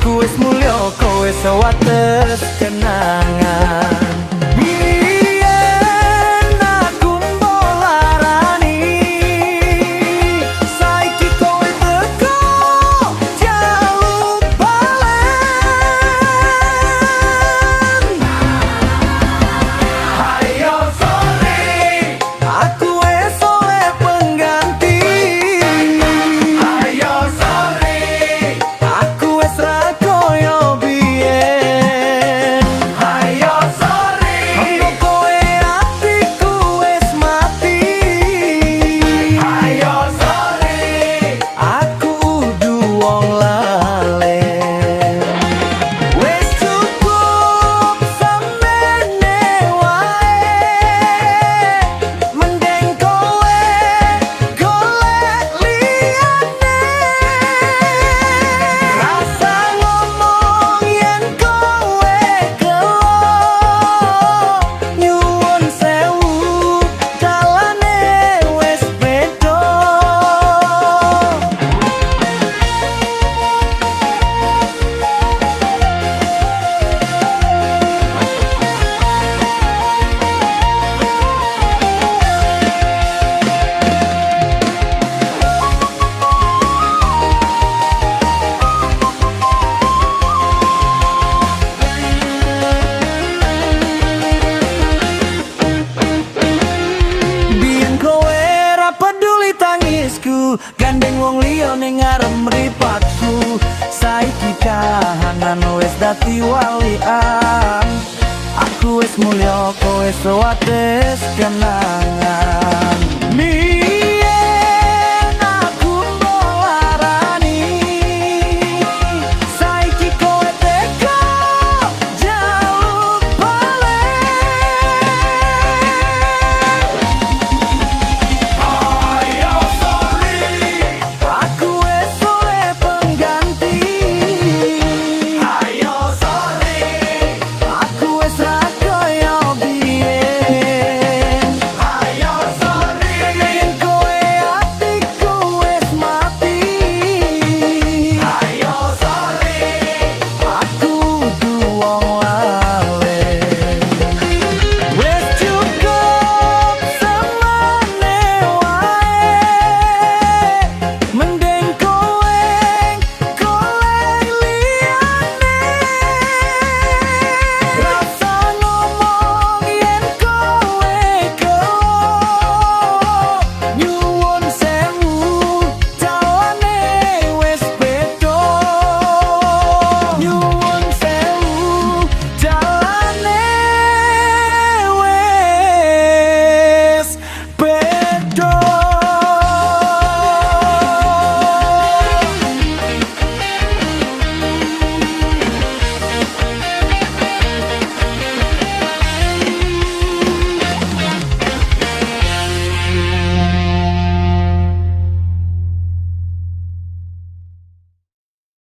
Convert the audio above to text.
Aku wis mulya kowe sewates kenangan. Biyen aku mbolarani, saiki kowe teko jaluk balen. Ayo sore, aku wis oleh pengganti. Ayo sore, aku wis ra koyo biyen. Ayo sore, engko kowe atiku wis mati. Ayo sore, aku udu wong lalen. Wis cukup semene wae, mending kowe golek liyane. Rasa ngomong yen kowe gelo, nyuwun sewu dalane wis beda. Biyen kowe ra peduli tangisku, gandeng wong liya ning ngarep mripatku. Saiki kahanan wis dadi walian, aku wis mulya kowe sewates kenangan.